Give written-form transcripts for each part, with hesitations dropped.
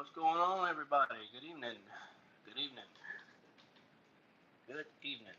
What's going on, everybody? Good evening. Good evening. Good evening.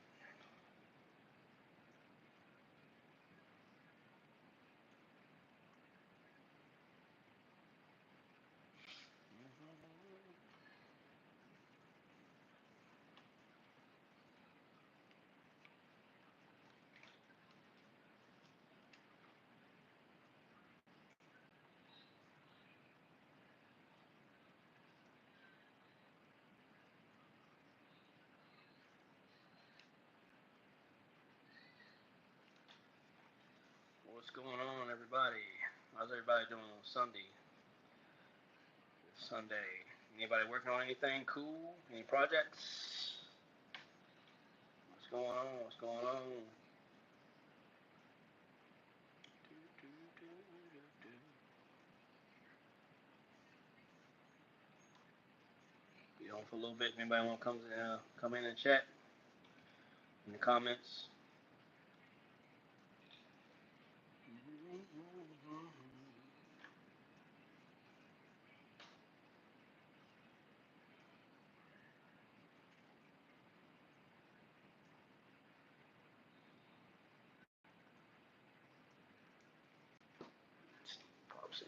What's going on, everybody? How's everybody doing on Sunday? Sunday. Anybody working on anything cool? Any projects? What's going on? What's going on? Be on for a little bit. Anybody want to come in and chat in the comments? Pops in.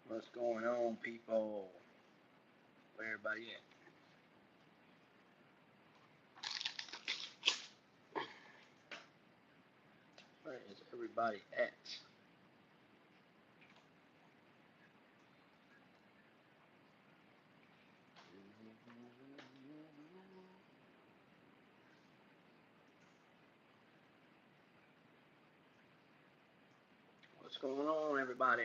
What's going on, people? Where everybody at? Where is everybody at? What's going on, everybody?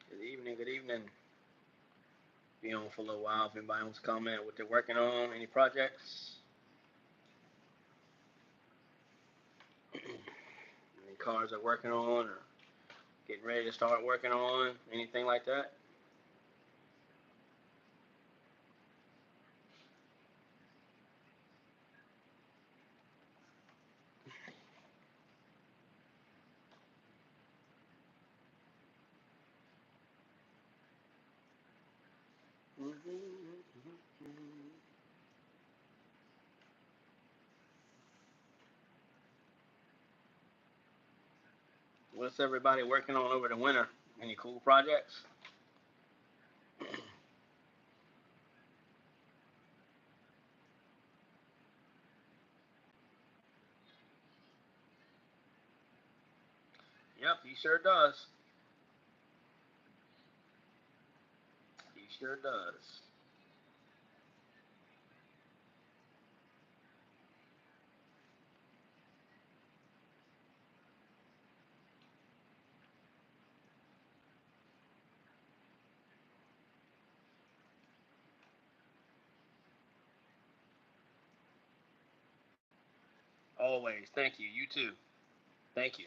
Good evening, good evening. Be on for a little while if anybody wants to comment what they're working on, any projects, any cars they're working on, or getting ready to start working on, anything like that. What's everybody working on over the winter? Any cool projects? Yep, he sure does. He sure does. Always. Thank you. You too. Thank you.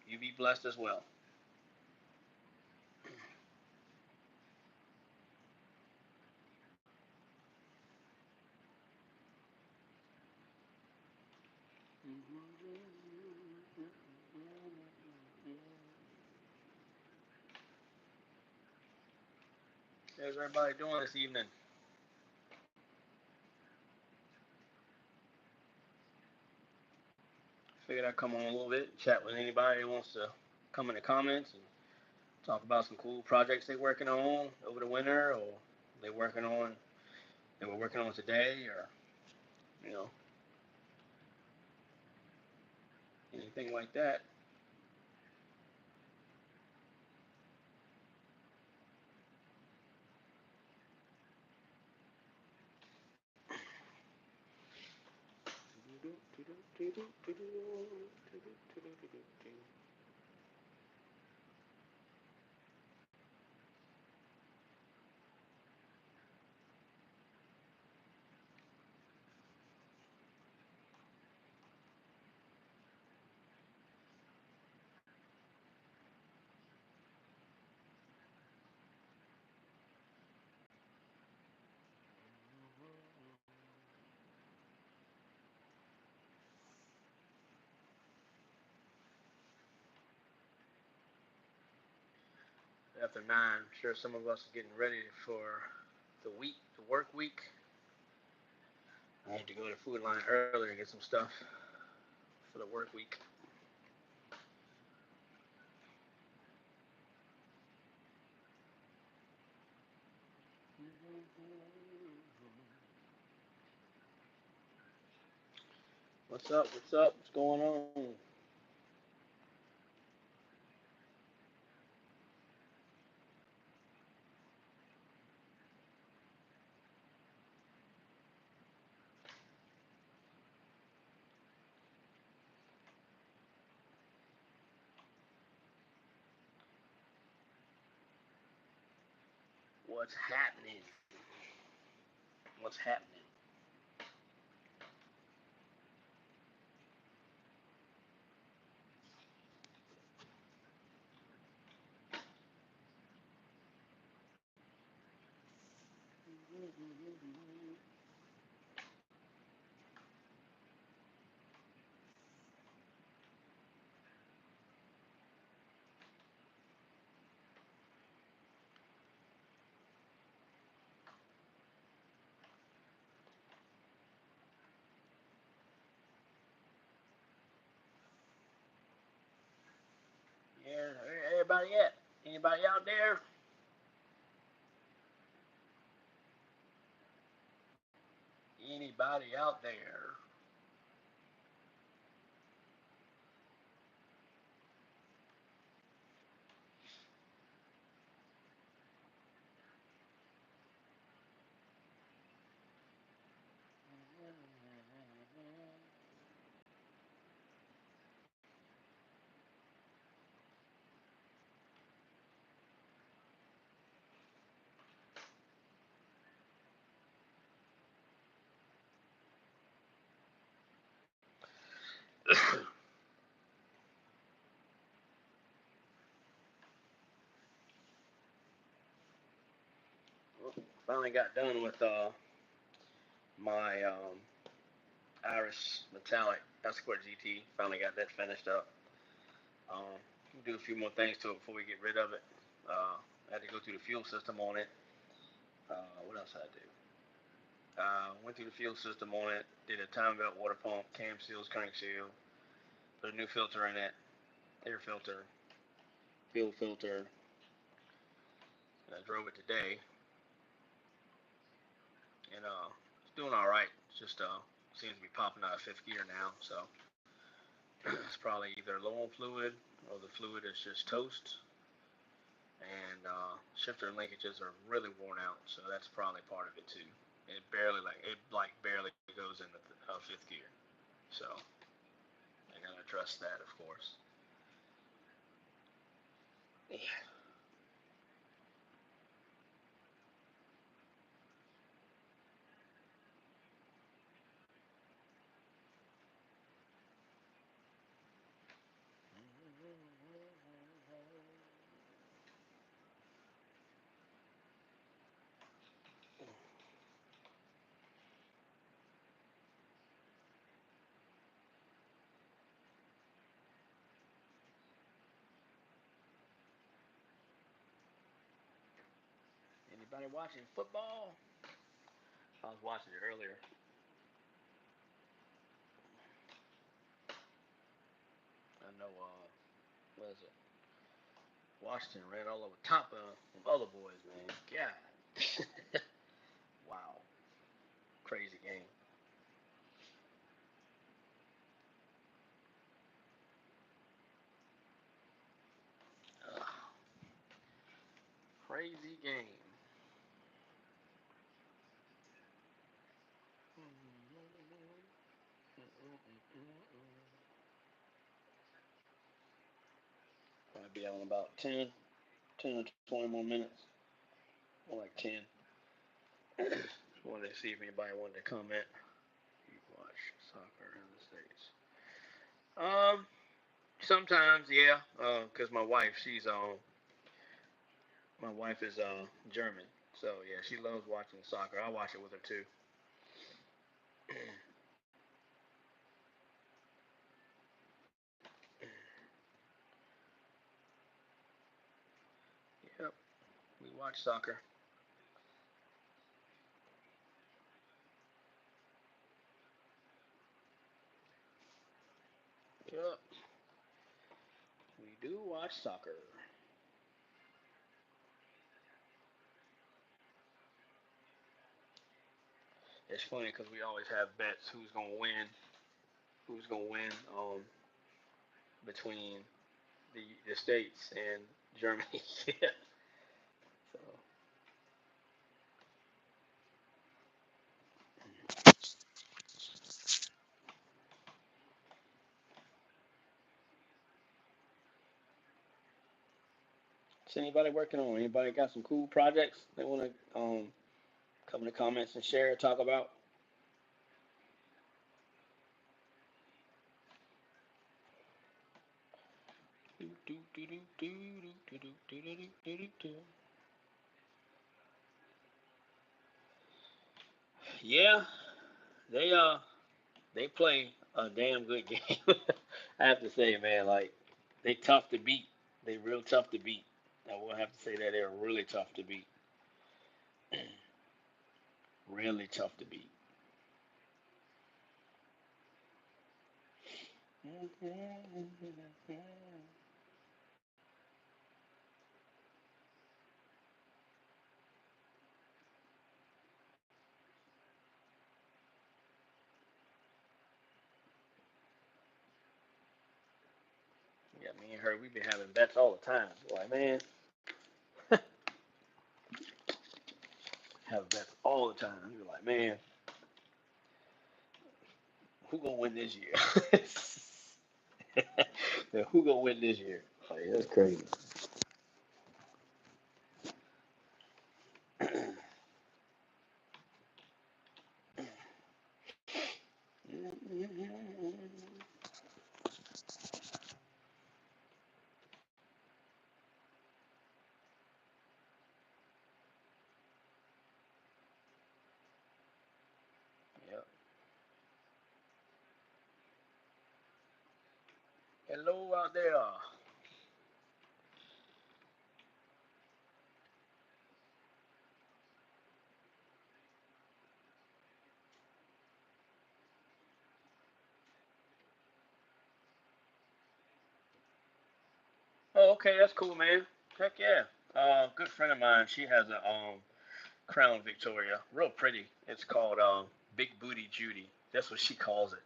You be blessed as well. How's everybody doing this evening? Figured I'd come on a little bit, chat with anybody who wants to come in the comments and talk about some cool projects they're working on over the winter, or they working on they were working on today, or you know anything like that. After 9, I'm sure some of us are getting ready for the week, the work week. I had to go to the food line earlier and get some stuff for the work week. What's up? What's up? What's going on? What's happening? What's happening? Yeah, everybody at? Anybody out there? Anybody out there? Finally got done with my Irish Metallic Escort GT. Finally got that finished up. Um, do a few more things to it before we get rid of it. I had to go through the fuel system on it. What else did I do? Went through the fuel system on it. Did a time belt, water pump, cam seals, crank seal. Put a new filter in it, air filter, fuel filter. And I drove it today, and it's doing all right. It's just seems to be popping out of fifth gear now, so it's probably either low on fluid or the fluid is just toast, and shifter linkages are really worn out, so that's probably part of it too. It barely goes into fifth gear, so I gotta address that, of course. Yeah. Anybody watching football? I was watching it earlier. I know. What is it? Washington ran all over top of them other boys, man. God. Wow. Crazy game. Ugh. Crazy game. I'll be on about 10 or 20 more minutes. Or like 10. Just wanted to see if anybody wanted to comment. You watch soccer in the States. Um, Sometimes, yeah. Cause my wife is German, so yeah, she loves watching soccer. I watch it with her too. Yep, we watch soccer. Yep, we do watch soccer. It's funny because we always have bets who's gonna win between the states and Germany. Yeah. So, is anybody working on? Anybody got some cool projects they want to come in the comments and share, talk about? Yeah, they they play a damn good game. I have to say, man, like they tough to beat. They real tough to beat. I will have to say that they're really tough to beat. Really tough to beat. Yeah, me and her, we've been having bets all the time. Like, man, have bets all the time. You're like, man, who gonna win this year? Who gonna win this year? Like, that's crazy. Yep. Hello out there. Oh, okay, that's cool, man. Heck yeah. Good friend of mine. She has a Crown Victoria, real pretty. It's called Big Booty Judy. That's what she calls it.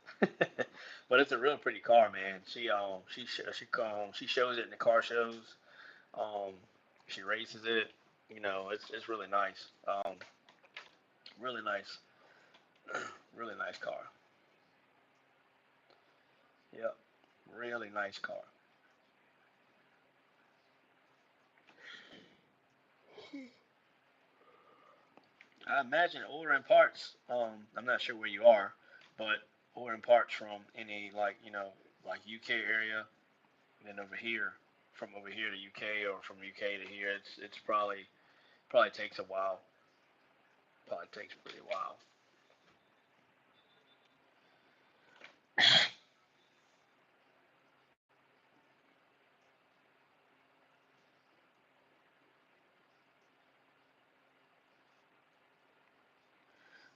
But it's a real pretty car, man. She shows it in the car shows. Um, she races it. You know, it's really nice. Really nice, really nice car. Yep, really nice car. I imagine ordering parts. I'm not sure where you are, but ordering parts from any like UK area, and then over here, from over here to UK or from UK to here, it's probably takes a while. Probably takes a pretty while.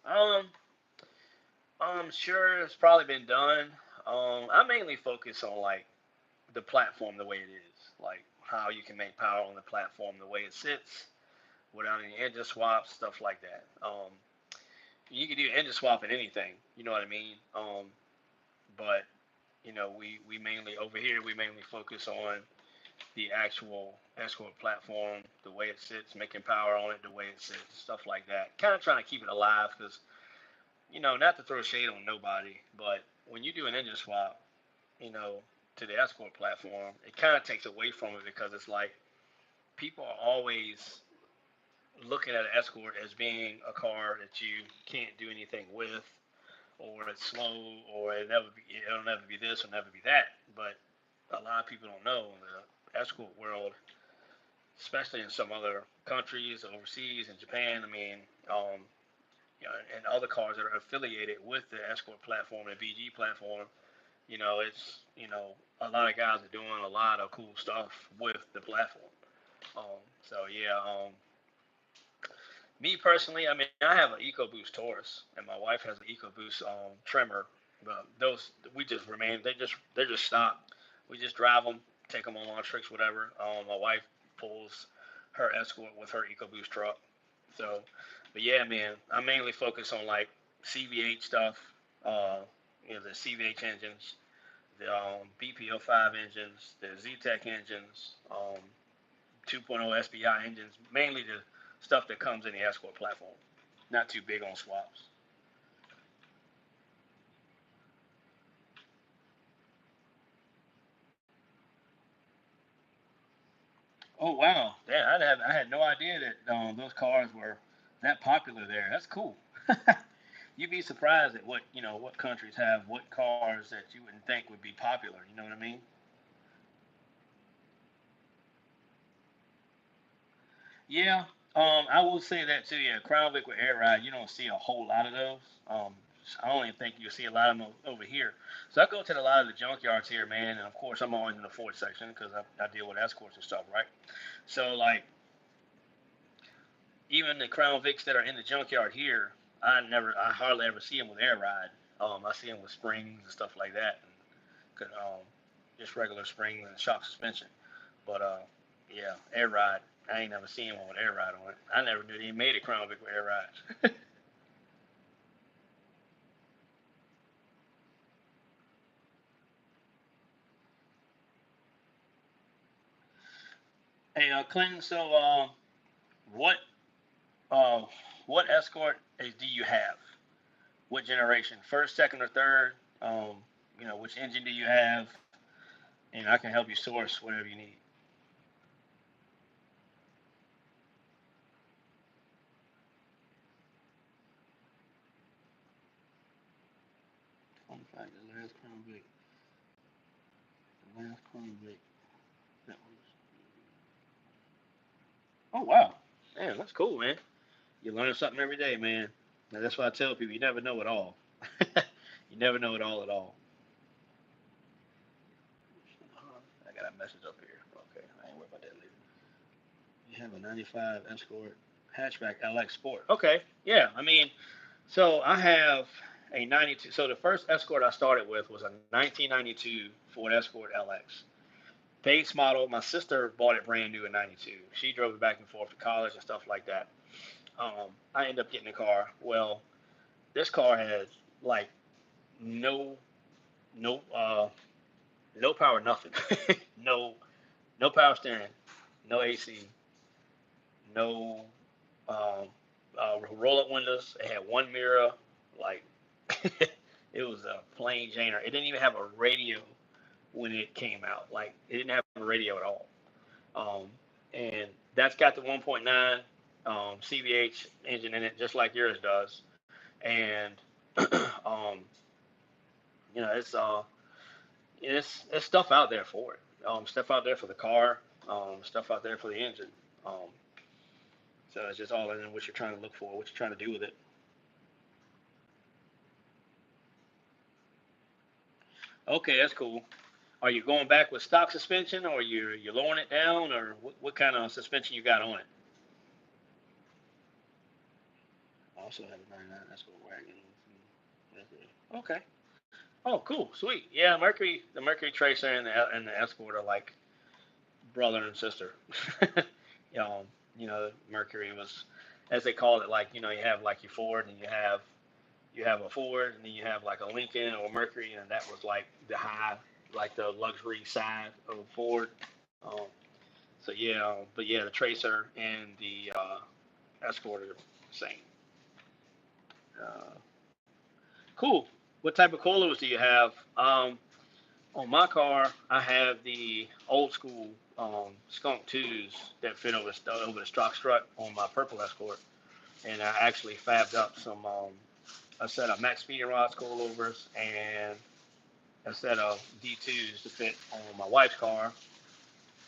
Um, I'm sure it's probably been done. I mainly focus on like the platform the way it is, like how you can make power on the platform the way it sits without any engine swaps, stuff like that. You can do engine swap in anything, you know what I mean? But we mainly over here we mainly focus on the actual Escort platform, the way it sits, making power on it, the way it sits, stuff like that. Kind of trying to keep it alive because not to throw shade on nobody, but when you do an engine swap, you know, to the Escort platform, it kind of takes away from it because it's like people are always looking at an Escort as being a car that you can't do anything with, or it's slow, or it'll never be this or never be that. But a lot of people don't know in the Escort world, especially in some other countries, overseas, in Japan. I mean, you know, and other cars that are affiliated with the Escort platform and BG platform. It's a lot of guys are doing a lot of cool stuff with the platform. So yeah, me personally, I mean, I have an EcoBoost Taurus, and my wife has an EcoBoost trimmer. But those we just remain. They just stop. We just drive them, take them on long trips, whatever. My wife pulls her Escort with her EcoBoost truck. So, but yeah, man, I mainly focus on like CVH stuff. Uh, the CVH engines, the BPO5 engines, the Z-Tech engines, 2.0 SPI engines, mainly the stuff that comes in the Escort platform. Not too big on swaps. Oh wow, yeah, I had no idea that those cars were that popular there. That's cool. You'd be surprised at what countries have what cars that you wouldn't think would be popular. You know what I mean? Yeah, I will say that too. Yeah, Crown Vic with air ride, you don't see a whole lot of those. Um, I don't even think you'll see a lot of them over here. So I go to a lot of the junkyards here, man, and of course I'm always in the Ford section because I deal with escorts and stuff, right? So like even the Crown Vics that are in the junkyard here, I hardly ever see them with air ride. I see them with springs and stuff like that, and just regular springs and shock suspension. But yeah, air ride. I ain't never seen one with air ride on it. I never knew they made a Crown Vic with air ride. Hey, Clinton. So, what uh, what Escort do you have? What generation? First, second, or third? Which engine do you have? And I can help you source whatever you need. 25, the last Crown Vic. The last Crown Vic. That was. Oh wow. Damn, that's cool, man. You learn something every day, man. Now, that's why I tell people you never know it all. You never know it all at all. I got a message up here. Okay, I ain't worried about that later. You have a 95 Escort hatchback LX Sport. Okay, yeah. I mean, so I have a 92. So the first Escort I started with was a 1992 Ford Escort LX. Base model. My sister bought it brand new in 92. She drove it back and forth to college and stuff like that. I ended up getting a car. Well, this car has like no no no power, nothing. no no power steering, no AC, no roll up windows. It had one mirror, like it was a plain Janer. It didn't even have a radio when it came out. Like it didn't have a radio at all. Um, and that's got the 1.9 CVH engine in it, just like yours does. And um, it's stuff out there for it. Stuff out there for the car. Stuff out there for the engine. Um, so it's just all in what you're trying to look for, what you're trying to do with it. Okay, that's cool. Are you going back with stock suspension, or you lowering it down, or what kind of suspension you got on it? I also have a 99 Escort wagon. Okay. Oh, cool, sweet. Yeah, the Mercury Tracer and the Escort are like brother and sister. Mercury was, as they call it, like you have like your Ford, and you have a Ford, and then you have like a Lincoln or Mercury, and that was like the high, like the luxury side of Ford. Um, so yeah, but yeah, the Tracer and the Escort are the same. Uh, cool. What type of coilers do you have? On my car, I have the old school skunk twos that fit over the stock strut on my purple Escort, and I actually fabbed up a set of max speed and rods coilovers and a set of D2s to fit on my wife's car,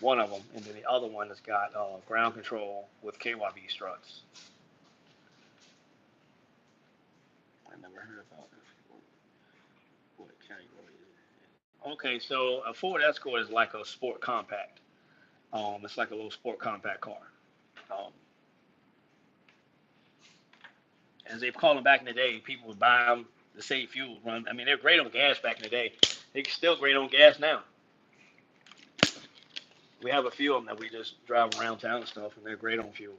one of them, and then the other one has got ground control with KYB struts. I never heard about this. What category is it? Okay, so a Ford Escort is like a sport compact. It's like a little sport compact car. Um, as they call them back in the day, people would buy them to save fuel. I mean, they're great on gas back in the day. They're still great on gas now. We have a few of them that we just drive around town and stuff, and they're great on fuel.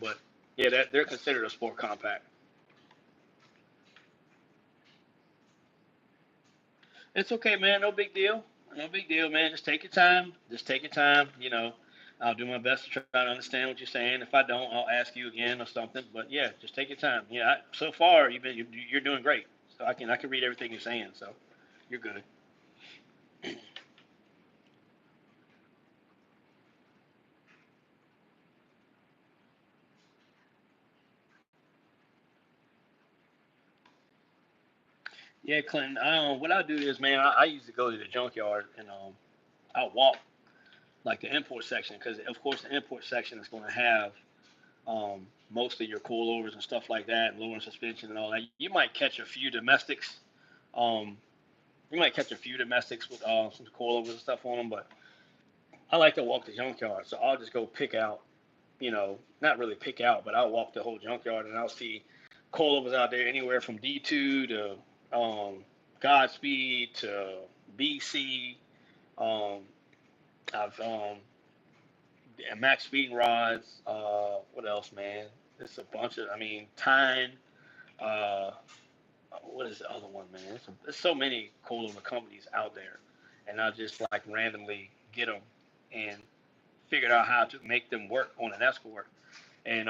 But yeah, they're considered a sport compact. It's okay, man. No big deal. No big deal, man. Just take your time. Just take your time. I'll do my best to try to understand what you're saying. If I don't, I'll ask you again or something. But yeah, just take your time. Yeah, so far you're doing great. So I can read everything you're saying. So you're good. Yeah, Clinton. What I do is, man, I used to go to the junkyard and I'll walk like the import section because of course the import section is going to have most of your coilovers and stuff like that, and lowering suspension and all that. You might catch a few domestics. Um, you might catch a few domestics with some coilovers and stuff on them, but I like to walk the junkyard, so I'll just go pick out. Not really pick out, but I'll walk the whole junkyard and I'll see coilovers out there anywhere from D2 to Godspeed to BC. Um, I've max speed rods. What else, man? It's a bunch of. I mean, Tyne. Uh, what is the other one, man? There's so many coilover companies out there, and I just like randomly get them and figured out how to make them work on an Escort. And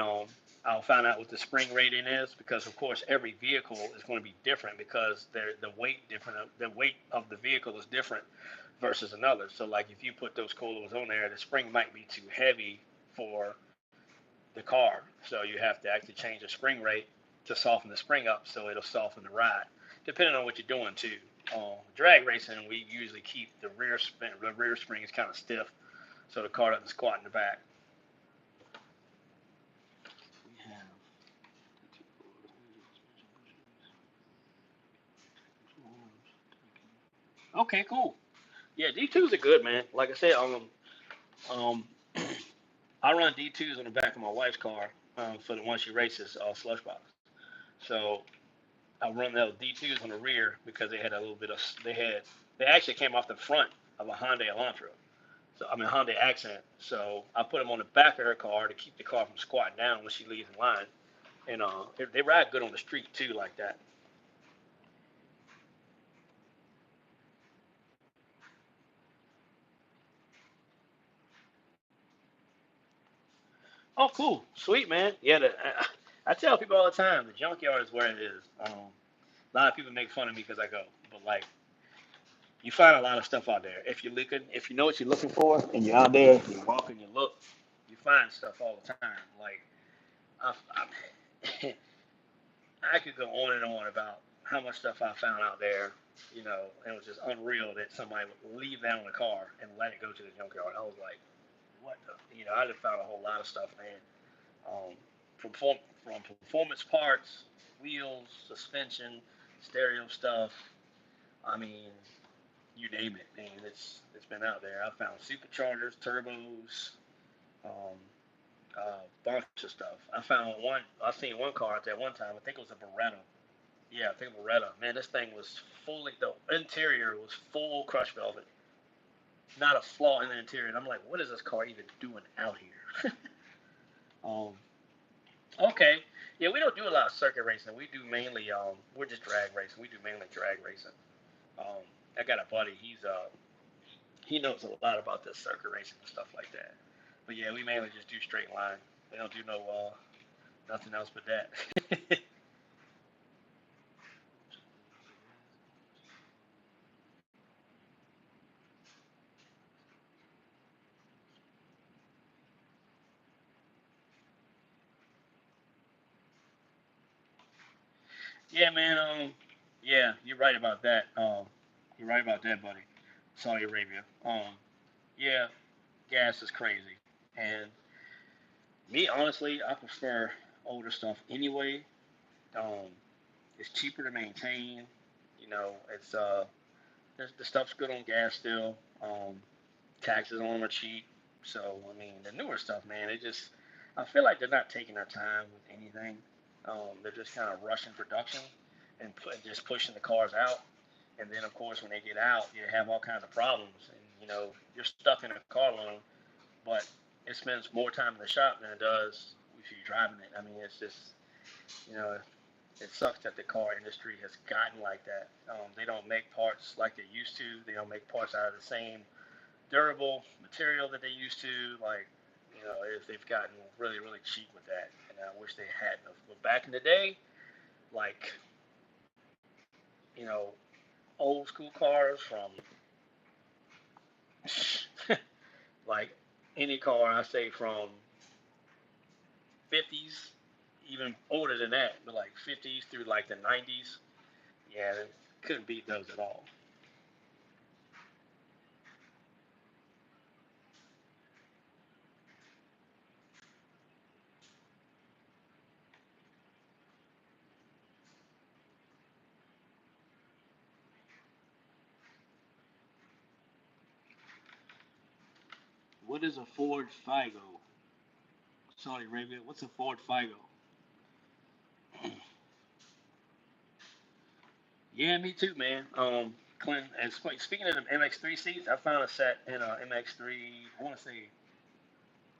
I'll find out what the spring rating is because, of course, every vehicle is going to be different because the weight different. The weight of the vehicle is different versus another. So, like if you put those coilovers on there, the spring might be too heavy for the car. So you have to actually change the spring rate to soften the spring up so it'll soften the ride, depending on what you're doing too. Drag racing, we usually keep the rear spring is kind of stiff, so the car doesn't squat in the back. Okay, cool. Yeah, D2s are good, man. Like I said, um, I run D2s on the back of my wife's car for the one she races slush box. So I run those D2s on the rear because they had a little bit of they actually came off the front of a Hyundai Elantra. So I mean Hyundai Accent. So I put them on the back of her car to keep the car from squatting down when she leaves in line. And they ride good on the street too, like that. Oh, cool, sweet man. Yeah, I tell people all the time the junkyard is where it is. A lot of people make fun of me because I go, but like you find a lot of stuff out there. If you know what you're looking for, and you're out there, you walk and you look, you find stuff all the time. Like I, I could go on and on about how much stuff I found out there. It was just unreal that somebody would leave that on the car and let it go to the junkyard. I was like, what the? I just found a whole lot of stuff, man. Um, from from performance parts, wheels, suspension, stereo stuff. I mean, you name it, man. It's been out there. I found superchargers, turbos, um, bunch of stuff. I found one. I seen one car out there one time. I think it was a Beretta. Yeah, I think Beretta. Man, this thing was fully. The interior was full crushed velvet. Not a flaw in the interior. And I'm like, what is this car even doing out here? um, okay. Yeah, we don't do a lot of circuit racing. We do mainly. We're just drag racing. We do mainly drag racing. Um, I got a buddy. He knows a lot about this circuit racing and stuff like that. But yeah, we mainly just do straight line. We don't do no nothing else but that. Yeah, man. Yeah, you're right about that. You're right about that, buddy. Saudi Arabia. Yeah, gas is crazy, and me honestly, I prefer older stuff anyway. Um, it's cheaper to maintain. You know, it's the stuff's good on gas still. Taxes on them are cheap. So I mean, the newer stuff, man, it just I feel like they're not taking their time with anything. They're just kind of rushing production and just pushing the cars out. And then of course when they get out, you have all kinds of problems, and you're stuck in a car loan, but it spends more time in the shop than it does if you're driving it. I mean, it's just you know it sucks that the car industry has gotten like that. They don't make parts like they used to. They don't make parts out of the same durable material that they used to. Like, if they've gotten really, really cheap with that, and I wish they hadn't. But back in the day, like, you know, old school cars from like any car, I say from 50s, even older than that, but like 50s through like the 90s, yeah, couldn't beat those at all. What is a Ford Figo? Saudi Arabia. What's a Ford Figo? Yeah, me too, man. Clint, and speaking of the MX3 seats, I found a set in a MX3.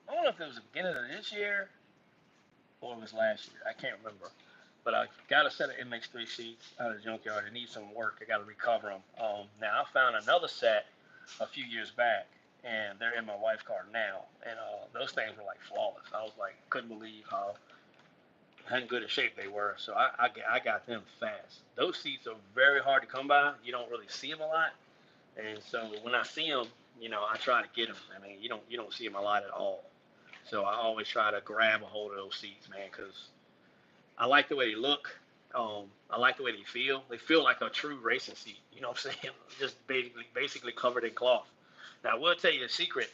I don't know if it was the beginning of this year or it was last year. I can't remember. But I got a set of MX3 seats out of the junkyard. They need some work. I got to recover them. Now I found another set a few years back, and they're in my wife's car now. And those things were like flawless. I was like, couldn't believe how good a shape they were. So I got them fast. Those seats are very hard to come by. You don't really see them a lot, and so when I see them, I try to get them. I mean, you don't see them a lot at all. So I always try to grab a hold of those seats, man, because I like the way they look. I like the way they feel. They feel like a true racing seat. You know what I'm saying? Just basically covered in cloth. Now I will tell you a secret.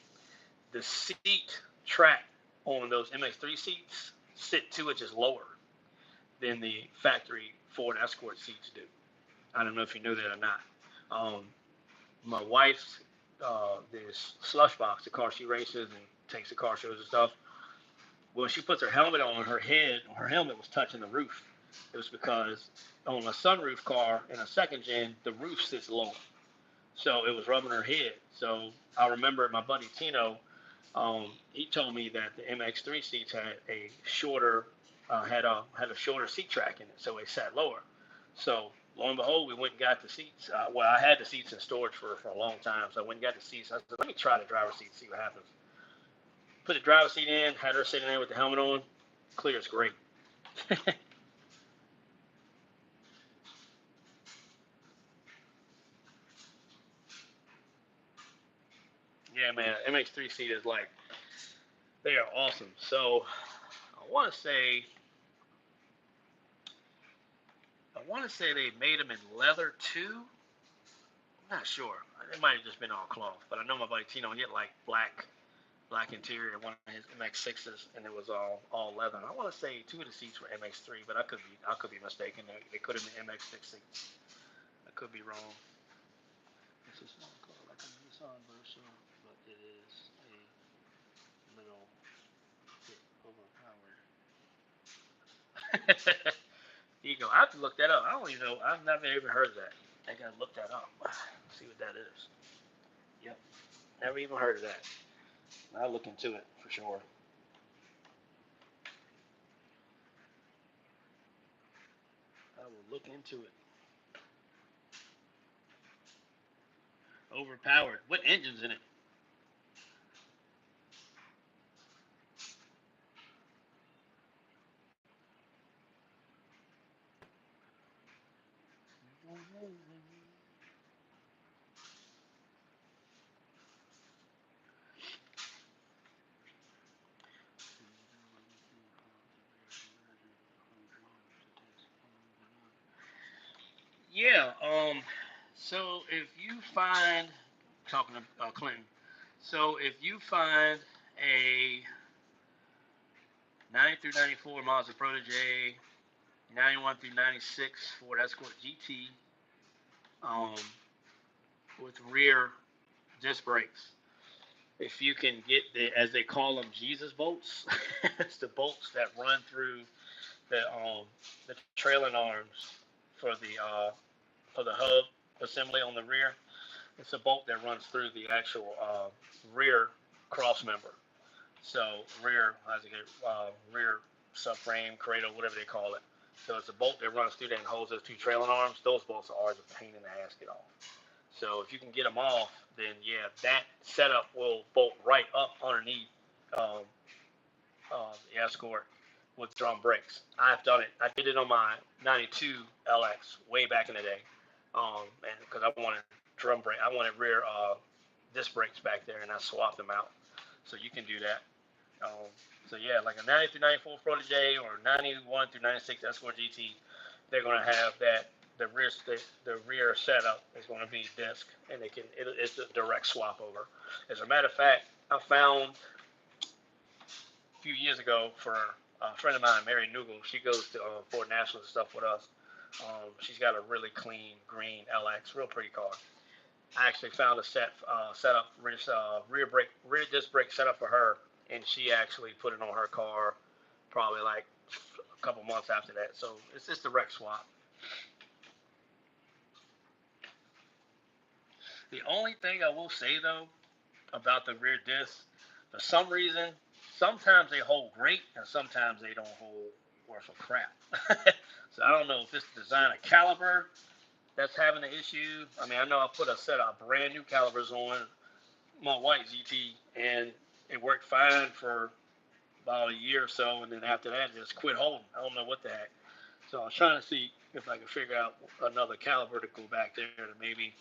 The seat track on those MX3 seats sit 2 inches lower than the factory Ford Escort seats do. I don't know if you knew that or not. Um, my wife's this slush box, the car she races and takes the car shows and stuff. When she puts her helmet on, her helmet was touching the roof. It was because on a sunroof car in a second gen, the roof sits low, so it was rubbing her head. So I remember my buddy Tino, he told me that the MX3 seats had a shorter seat track in it, so it sat lower. So lo and behold, we went and got the seats. Well, I had the seats in storage for a long time, so I went and got the seats. I said, let me try the driver's seat, see what happens. Put the driver's seat in, had her sitting there with the helmet on. Clear as great. Yeah, man, MX3 seat is like they are awesome. So I want to say they made them in leather too. I'm not sure. It might have just been all cloth, but I know my buddy Tino he had like black interior, one of his MX6s, and it was all leather. I want to say 2 of the seats were MX3, but I could be mistaken. They could have been MX6 seats. I could be wrong. This is not called like a Nissan Versa, but it is a little bit overpowered. Here you go. I have to look that up. I don't even know. I've never even heard of that. I gotta look that up. See what that is. Yep. Never even heard of that. I'll look into it for sure. I will look into it. Overpowered. What engine's in it? Yeah. So if you find talking to Clinton, so if you find a 90 through 94 Mazda Protege, 91 through 96 Ford Escort GT, um, with rear disc brakes. If you can get the, as they call them, Jesus bolts, it's the bolts that run through the trailing arms for the hub assembly on the rear. It's a bolt that runs through the actual rear cross member. So rear subframe, cradle, whatever they call it. So it's a bolt that runs through there and holds those two trailing arms. Those bolts are a pain in the ass to get off. So if you can get them off, then yeah, that setup will bolt right up underneath um, the Escort with drum brakes. I've done it. I did it on my '92 LX way back in the day, and because I wanted drum brake, I wanted rear disc brakes back there, and I swapped them out. So you can do that. Um, so yeah, like a 90 through 94 Protege or 91 through 96 Escort GT, they're gonna have that. The rear setup is going to be disc, and it's a direct swap over. As a matter of fact, I found a few years ago for a friend of mine, Mary Nugel. She goes to Ford National and stuff with us. She's got a really clean green LX, real pretty car. I actually found a setup rear disc brake setup for her, and she actually put it on her car probably like a couple months after that. So it's just a direct swap. The only thing I will say though about the rear discs, for some reason, sometimes they hold great and sometimes they don't hold worth of crap. So I don't know if it's the design of caliper that's having the issue. I mean, I know I put a set of brand new calipers on my white GT and it worked fine for about a year or so, and then after that, it just quit holding. I don't know what the heck. So I was trying to see if I could figure out another caliper to go back there to maybe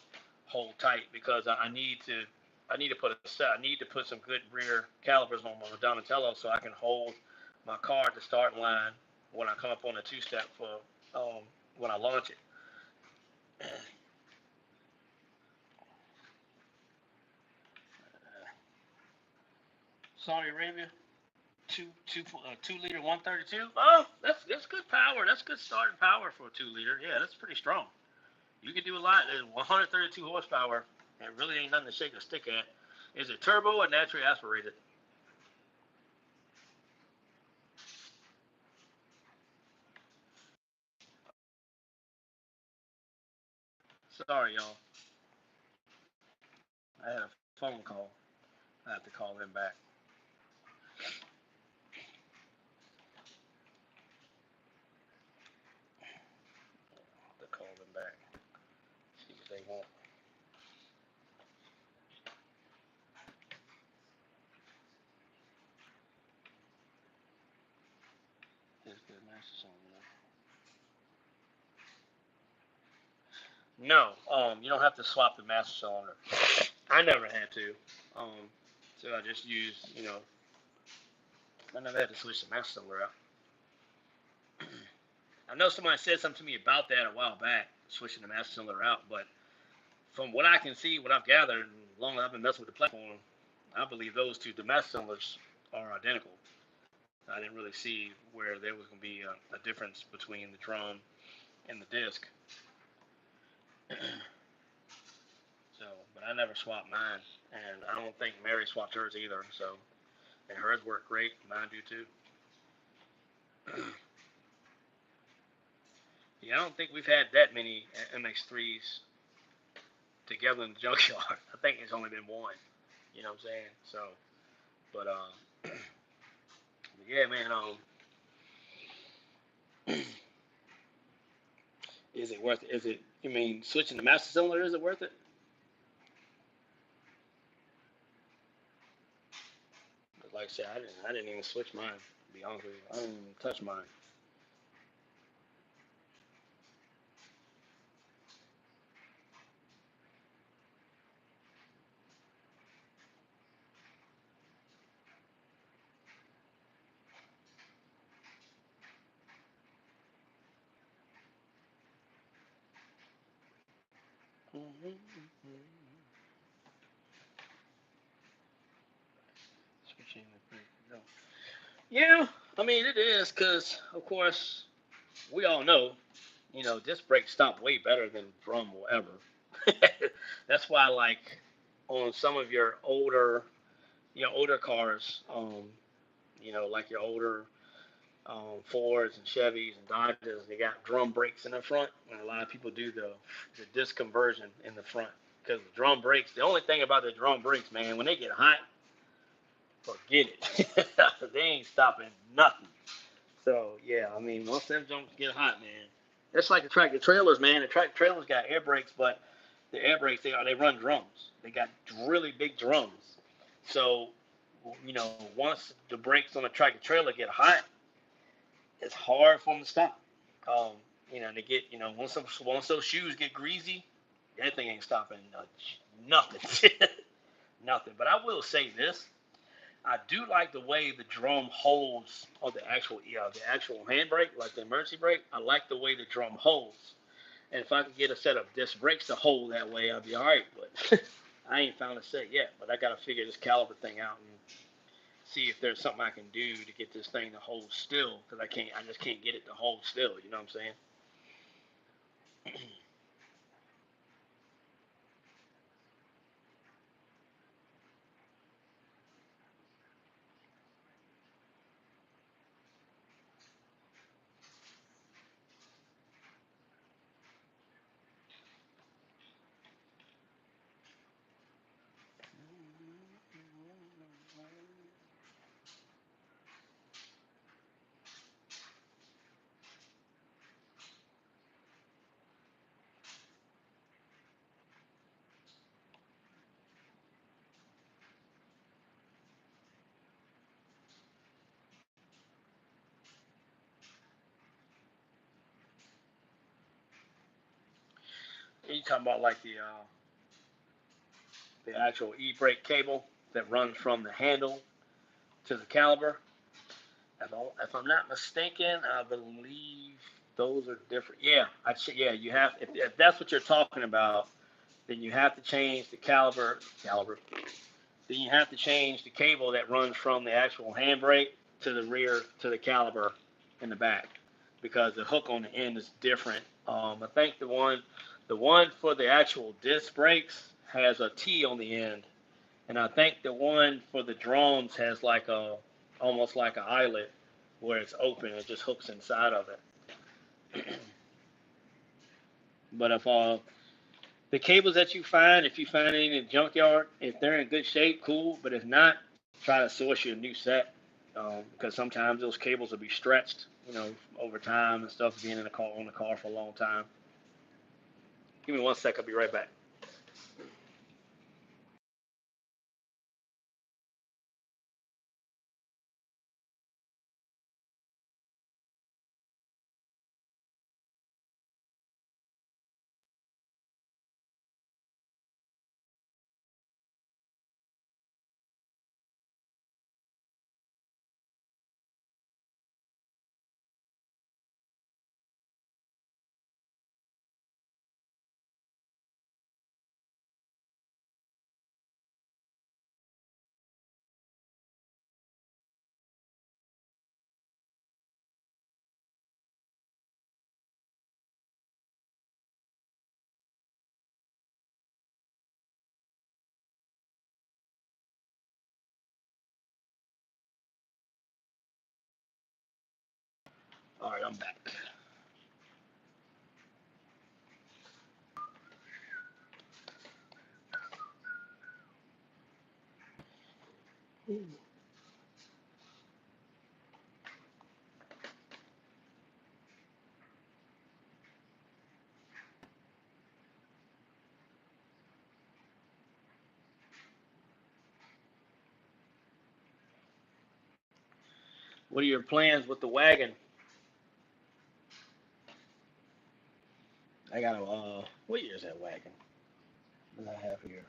hold tight because I need to put a set. I need to put some good rear calipers on my Donatello so I can hold my car at the starting line when I come up on the two-step for when I launch it. Saudi Arabia, 2 liter 132. Oh, that's good power. That's good starting power for a 2 liter. Yeah, that's pretty strong. You can do a lot. There's 132 horsepower. It really ain't nothing to shake a stick at. Is it turbo or naturally aspirated? Sorry, y'all. I had a phone call. I have to call them back. To call them back. See what they want. Here's the master song. No, you don't have to swap the master cylinder. I never had to. So I just used, I never had to switch the master cylinder out. I know somebody said something to me about that a while back, switching the master cylinder out, but from what I can see, what I've gathered, and long as I've been messing with the platform, I believe those two, the master cylinders, are identical. I didn't really see where there was going to be a difference between the drum and the disc. So, but I never swapped mine, and I don't think Mary swapped hers either. So, and hers work great. Mine do too. Yeah, I don't think we've had that many MX3s together in the junkyard. I think it's only been one. You know what I'm saying? So, but yeah, man. Is it worth it? Is it? You mean switching the master cylinder? Is it worth it? But like I said, I didn't even switch mine. To be honest with you, I didn't even touch mine. Switching the brake. No. Yeah, I mean it is because of course we all know, disc brakes stop way better than drum will ever. That's why, like, on some of your older cars, like your older Fords and Chevys and Dodges, they got drum brakes in the front, and a lot of people do the disc conversion in the front because the drum brakes. The only thing about the drum brakes, man, when they get hot, forget it. They ain't stopping nothing. So yeah, I mean, once them jumps get hot, man, that's like the tractor trailers, man. The tractor trailers got air brakes, but the air brakes they run drums. They got really big drums. So once the brakes on the tractor trailer get hot, it's hard for them to stop. Um, they get once those shoes get greasy, that thing ain't stopping nothing, nothing. But I will say this: I do like the way the drum holds on the actual handbrake, like the emergency brake. I like the way the drum holds, and if I could get a set of disc brakes to hold that way, I'd be all right. But I ain't found a set yet. But I gotta figure this caliper thing out and see if there's something I can do to get this thing to hold still, because I just can't get it to hold still. You know what I'm saying? You talking about like the actual e-brake cable that runs from the handle to the caliper. If I'm not mistaken, I believe those are different. Yeah, yeah. You have if that's what you're talking about, then you have to change the caliber. Then you have to change the cable that runs from the actual handbrake to the rear to the caliper in the back, because the hook on the end is different. I think the one for the actual disc brakes has a T on the end, and I think the one for the drums has like almost like an eyelet where it's open. It just hooks inside of it. But if the cables that you find, if you find any in the junkyard, if they're in good shape, cool. But if not, try to source you a new set, because sometimes those cables will be stretched, over time and stuff, being in the car on the car for a long time. Give me 1 sec. I'll be right back. All right, I'm back. What are your plans with the wagon? I got a what year is that wagon? What do I have here?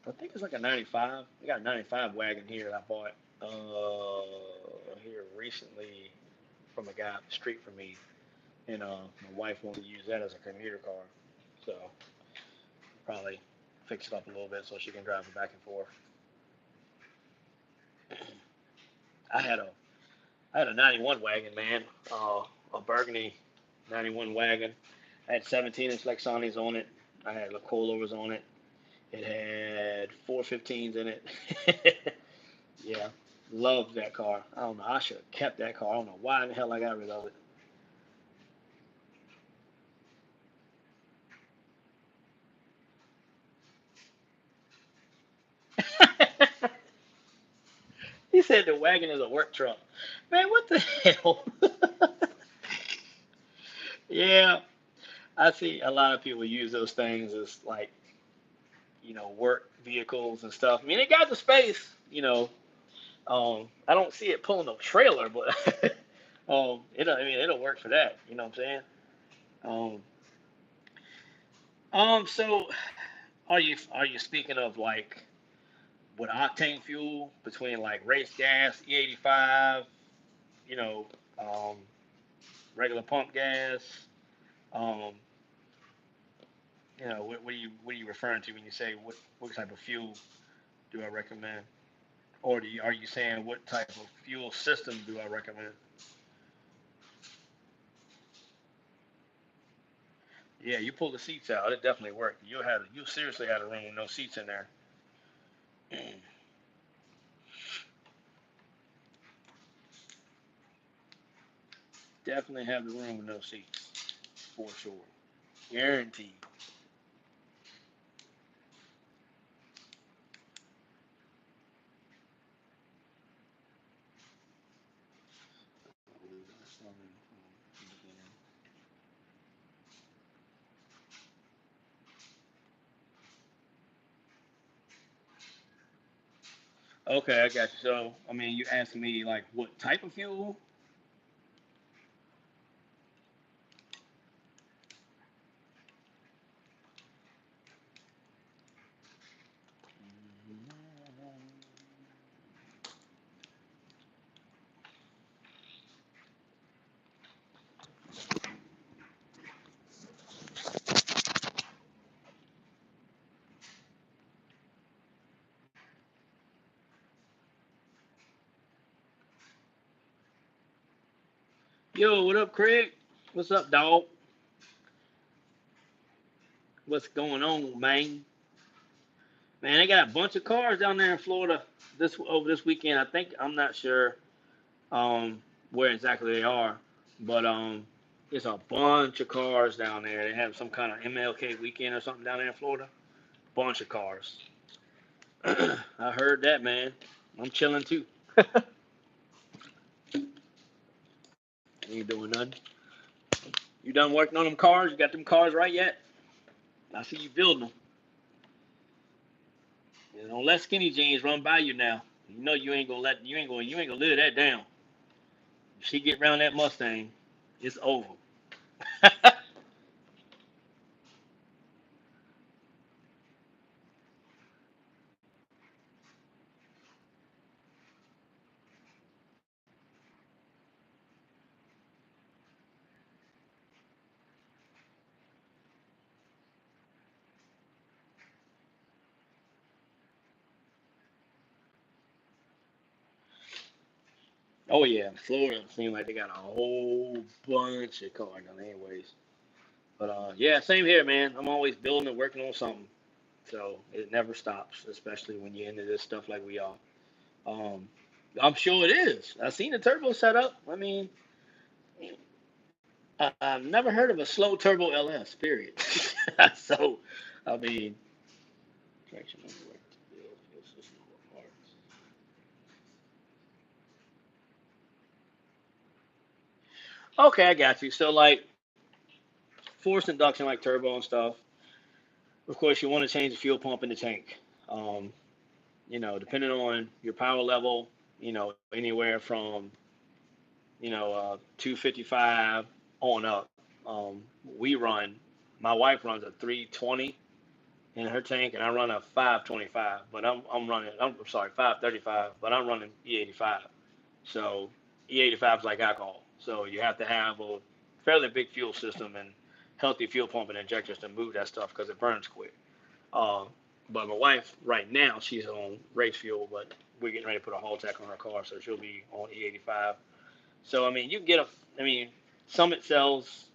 I think it's like a '95. I got a '95 wagon here that I bought here recently from a guy up the street from me, and my wife wanted to use that as a commuter car. So probably fix it up a little bit so she can drive it back and forth. I had a I had a '91 wagon, man, a burgundy '91 wagon. I had 17-inch Lexanis on it. I had the coilovers on it. It had 415s in it. Yeah, loved that car. I don't know. I should have kept that car. I don't know why in the hell I got rid of it. He said the wagon is a work truck. Man, what the hell? Yeah, I see a lot of people use those things as like, work vehicles and stuff. I mean, it got the space. I don't see it pulling a trailer, but it'll work for that. You know what I'm saying? Um, so are you speaking of like with octane fuel between like race gas, E85, you know, um, regular pump gas? Um, what are you referring to when you say what type of fuel do I recommend? Or are you saying what type of fuel system do I recommend? Yeah, you pull the seats out. It definitely worked. You seriously had a room with no seats in there. Definitely have the room with no seats for sure. Guaranteed. Okay, I got you. So, I mean, you asking me like what type of fuel? Yo, what up, Craig? What's up, dog? What's going on, man? Man, they got a bunch of cars down there in Florida this weekend. I think I'm not sure where exactly they are, but there's a bunch of cars down there. They have some kind of MLK weekend or something down there in Florida. Bunch of cars. I heard that, man. I'm chilling too. Ain't doing nothing. You done working on them cars? You got them cars right yet? I see you building them. Don't let skinny jeans run by you now. You know you ain't gonna live that down. If she get around that Mustang, it's over. Oh yeah, Florida seems like they got a whole bunch of cars down there anyways. But yeah, same here, man. I'm always building and working on something. So it never stops, especially when you're into this stuff like we are. Um, I'm sure it is. I've seen the turbo setup. I mean, I've never heard of a slow turbo LS. Period. So, I mean, traction on the right to build fuel system parts. Okay, I got you. So, like forced induction, like turbo and stuff. Of course, you want to change the fuel pump in the tank. Um, depending on your power level, anywhere from 255 on up. We run. My wife runs a 320 in her tank, and I run a 525. But I'm running. I'm sorry, 535. But I'm running E85. So E85 is like alcohol. So you have to have a fairly big fuel system, and healthy fuel pump and injectors to move that stuff because it burns quick. Uh, but my wife right now she's on race fuel, but we're getting ready to put a haul tech on her car, so she'll be on E85. So I mean, you can get a. I mean, Summit sells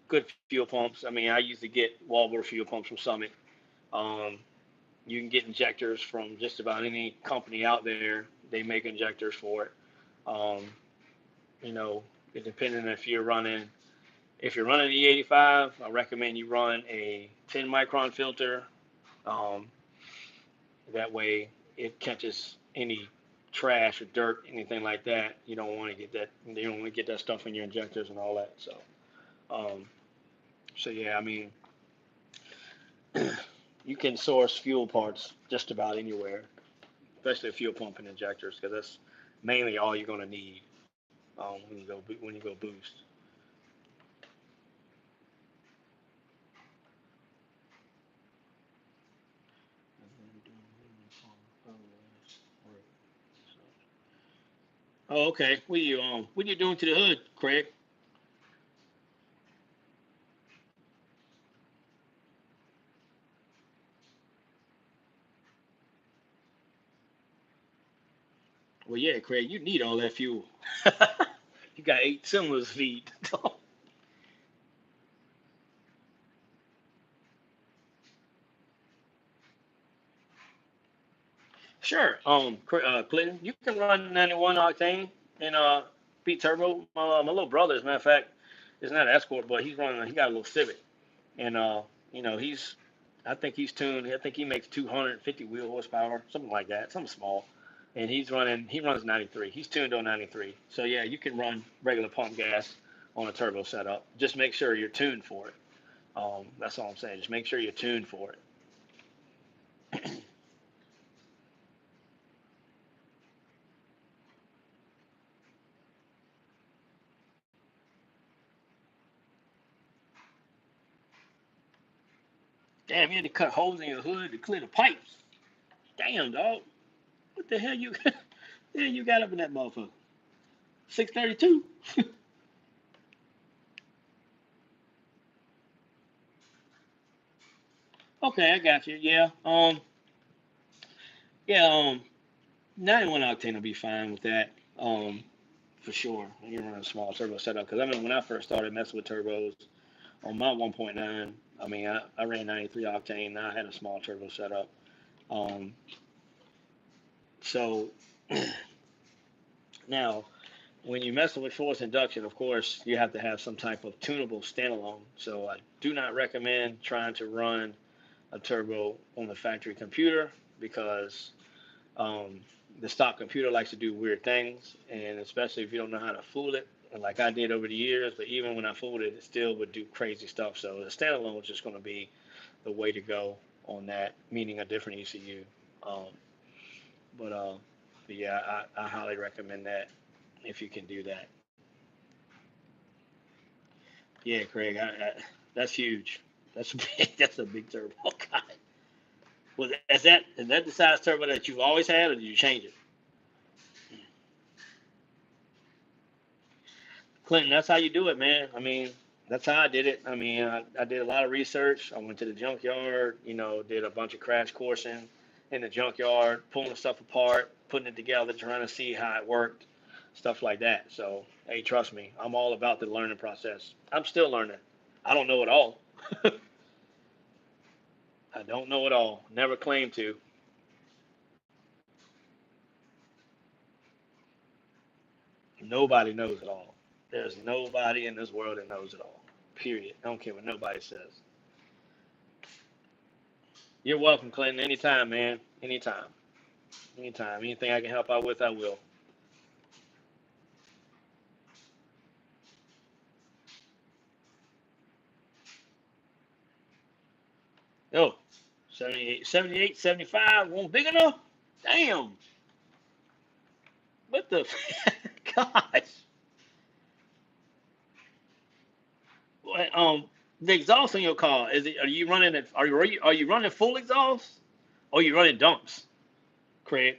good fuel pumps. I mean, I used to get Walmart fuel pumps from Summit. Um, you can get injectors from just about any company out there. They make injectors for it. Um, you know, depending if you're running E85, I recommend you run a 10 micron filter. Um, that way, it catches any trash or dirt, anything like that. You don't want to get that. You don't want to get that stuff in your injectors and all that. Um, so yeah, I mean, you can source fuel parts just about anywhere, especially fuel pump and injectors, because that's mainly all you're going to need when you go boost. Oh, okay. What you doing to the hood, Craig? Well, yeah, Craig, you need all that fuel. You got 8 cylinders feed. Sure. Clinton, you can run 91 octane and beat turbo. My little brother, as a matter of fact, is not an Escort, but he's running. He got a little Civic, and he's. I think he's tuned. I think he makes 250 wheel horsepower, something like that, something small. And he's running. He runs 93. He's tuned on 93. So yeah, you can run regular pump gas on a turbo setup. Just make sure you're tuned for it. That's all I'm saying. Just make sure you're tuned for it. Damn, you had to cut holes in your hood to clear the pipes. Damn, dog. What the hell you yeah, you got up in that motherfucker? 632. Okay, I got you. Yeah, 91 octane will be fine with that. For sure. You run a small turbo setup because I mean when I first started messing with turbos on my 1.9, I mean I ran 93 octane. And I had a small turbo setup. Um, so now when you're messing with forced induction, of course, you have to have some type of tunable standalone. So I do not recommend trying to run a turbo on the factory computer because um, the stock computer likes to do weird things, and especially if you don't know how to fool it, like I did over the years. But even when I fooled it, it still would do crazy stuff. So the standalone is just going to be the way to go on that, meaning a different ECU. Um, but, uh, but yeah, I highly recommend that if you can do that. Yeah, Craig, that's huge. That's a big. That's a big turbo. Oh, God. Is that the size turbo that you've always had, or did you change it? Clinton, that's how you do it, man. I mean, that's how I did it. I mean, I did a lot of research. I went to the junkyard, did a bunch of crash coursing in the junkyard, pulling stuff apart, putting it together, trying to see how it worked, stuff like that. So, hey, trust me, I'm all about the learning process. I'm still learning. I don't know it all. I don't know it all. Never claim to. Nobody knows it all. There's nobody in this world that knows it all. Period. I don't care what nobody says. You're welcome, Clinton. Anytime, man. Anytime. Anytime. Anything I can help out with, I will. Oh, 78, 78, 75. Won't big enough? Damn. What the? Gosh. The exhaust on your car is it? Are you running it? Are you running full exhaust? Or are you running dumps, Craig?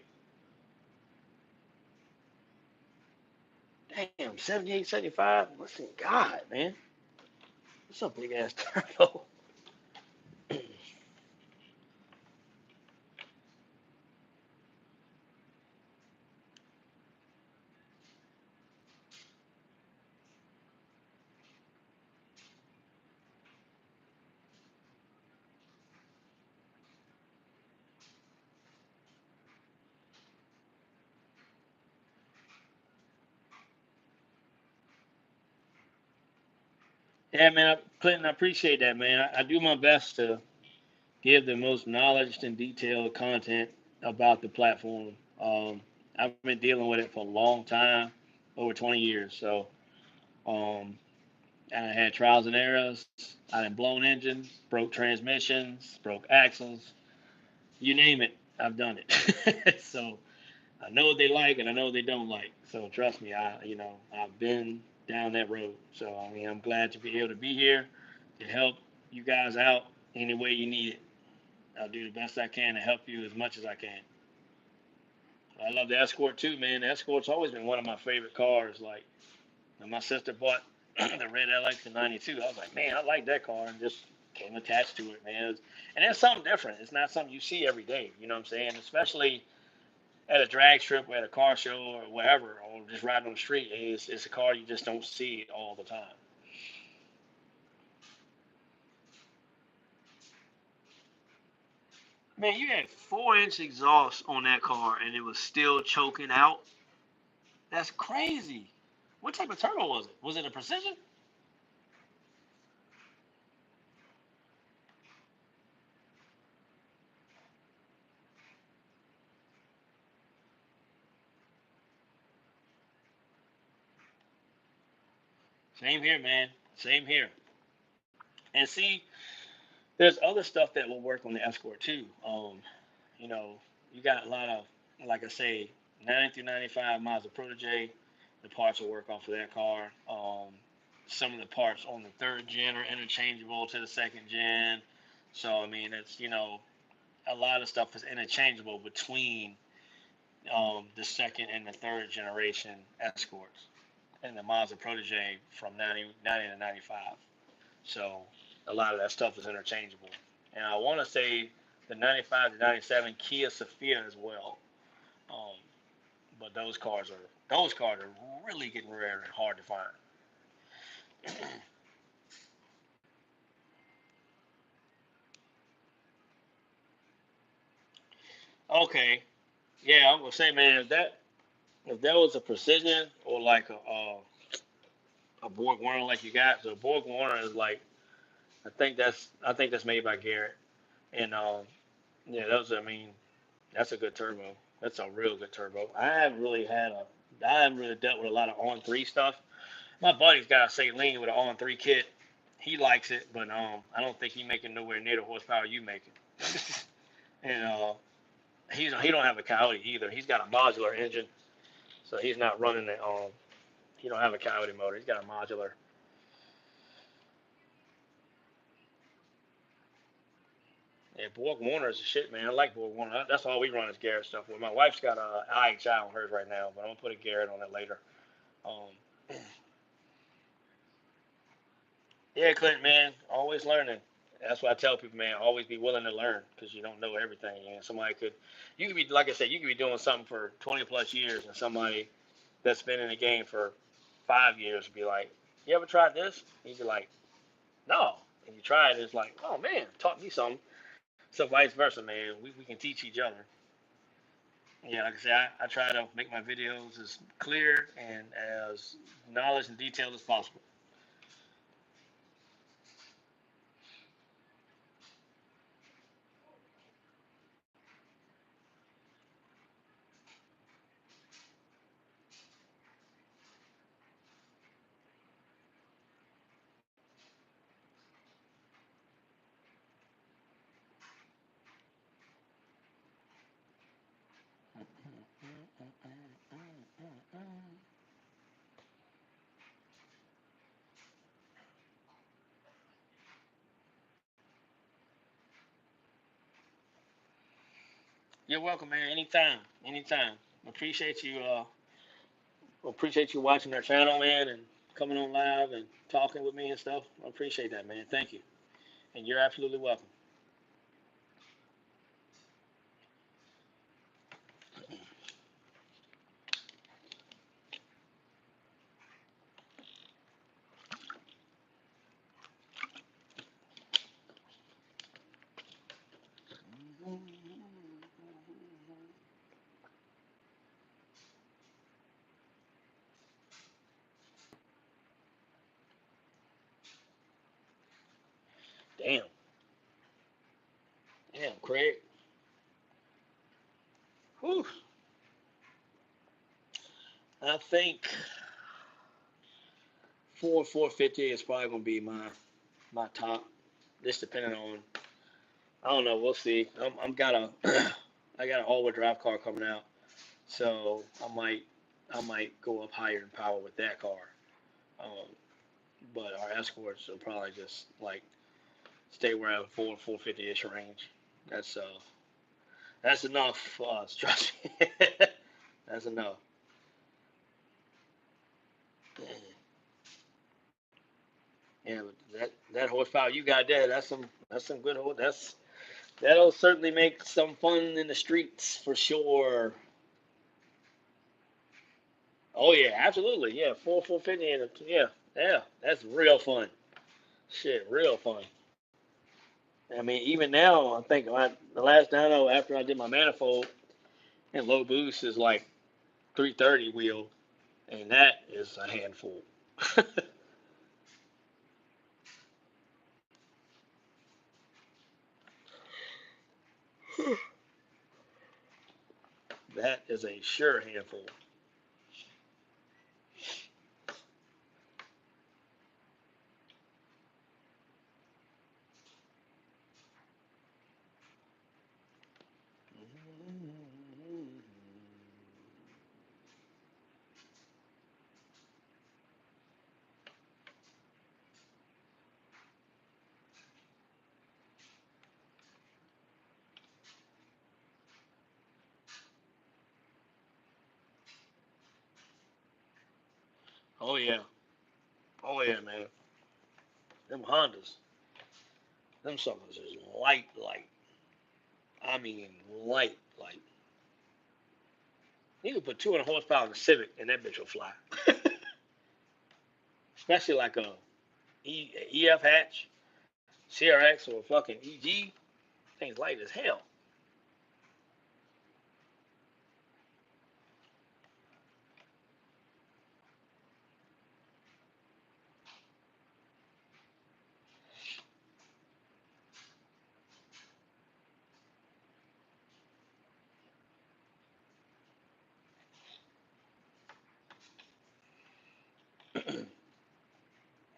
Damn, 78, 75. Listen, God, man. What's up, big ass turbo? Yeah, man, Clinton, I appreciate that, man. I do my best to give the most knowledge and detailed content about the platform. I've been dealing with it for a long time, over 20 years. So, um, I had trials and errors. I had blown engines, broke transmissions, broke axles, you name it. I've done it. So I know what they like and I know what they don't like. So trust me, I've been down that road. So I mean, I'm glad to be able to be here to help you guys out any way you need it. I'll do the best I can to help you as much as I can. I love the Escort too, man. The Escort's always been one of my favorite cars. Like when my sister bought the red LX in '92, I was like, man, I like that car, and just came attached to it, man. And it's something different. It's not something you see every day. You know what I'm saying? Especially at a drag strip or at a car show or wherever, or just riding on the street. It's a car you just don't see all the time. Man, you had 4-inch exhaust on that car, and it was still choking out. That's crazy. What type of turbo was it? Was it a precision? Same here, man. Same here. And see, there's other stuff that will work on the Escort too. You know, you got a lot of, like I say, 90 through 95 Mazda Protege. The parts will work off of that car. Some of the parts on the third gen are interchangeable to the second gen. So I mean, it's a lot of stuff is interchangeable between the second and the third generation Escorts and the Mazda Protege from 90 to 95. So a lot of that stuff is interchangeable. And I want to say the 95 to 97 Kia Sophia as well. Um, but those cars are really getting rare and hard to find. Okay, yeah, I'm gonna say, man, if that was a precision or like a Borg Warner like you got, so Borg Warner is like I think that's made by Garrett, and yeah, I mean that's a good turbo. That's a real good turbo. I haven't really dealt with a lot of on three stuff. My buddy's got a Saline with an on three kit. He likes it, but I don't think he's making nowhere near the horsepower you making. And he don't have a Coyote either. He's got a modular engine, so he's not running the he don't have a Coyote motor. He's got a modular. Yeah, Borg Warner is the shit, man. I like Borg Warner. That's all we run is Garrett stuff. Well, my wife's got a IHI on hers right now, but I'm gonna put a Garrett on it later. Um, yeah, Clint, man, always learning. That's why I tell people, man, always be willing to learn because you don't know everything. And you could be, like I said, you could be doing something for 20 plus years, and somebody that's been in the game for 5 years would be like, "You ever tried this?" And you'd be like, "No." And you try it, it's like, "Oh man, taught me something." So vice versa, man. We can teach each other. Yeah, like I said, I try to make my videos as clear and as knowledge and detailed as possible. You're welcome, man. Anytime, anytime. Appreciate you. Appreciate you watching our channel, man, and coming on live and talking with me and stuff. I appreciate that, man. Thank you. And you're absolutely welcome. Damn. Damn, Craig. Whew. I think 450 is probably gonna be my top. Just depending on, I don't know. We'll see. I'm got a I got an all-wheel drive car coming out, so I might go up higher in power with that car. Um, but our Escorts will probably just like stay around 450-ish range. That's uh that's enough for us. Trust me. That's enough. Yeah, but that horsepower you got there, that's some good horse. That'll certainly make some fun in the streets for sure. Oh yeah, absolutely. Yeah, 450 and yeah, that's real fun. Shit, real fun. I mean, even now, I think the last dyno after I did my manifold and low boost is like 330 wheel, and that is a handful. That is a sure handful. Oh yeah, oh yeah, man. Them Hondas, them suckers is light, light. I mean, light, light. You can put 200 horsepower in a Civic, and that bitch will fly. Especially like a EF hatch, CRX, or fucking EG. Things light as hell.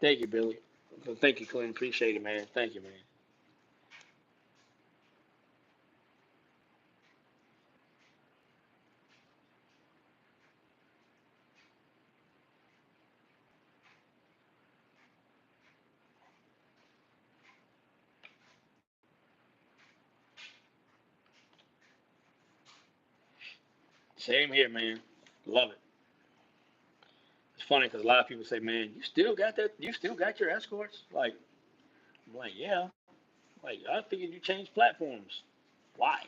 Thank you, Billy. Thank you, Clint. Appreciate it, man. Thank you, man. Same here, man. Love it. It's funny because a lot of people say, "Man, you still got that? You still got your escorts?" Like, I'm like, yeah. Like, I figured you changed platforms. Why?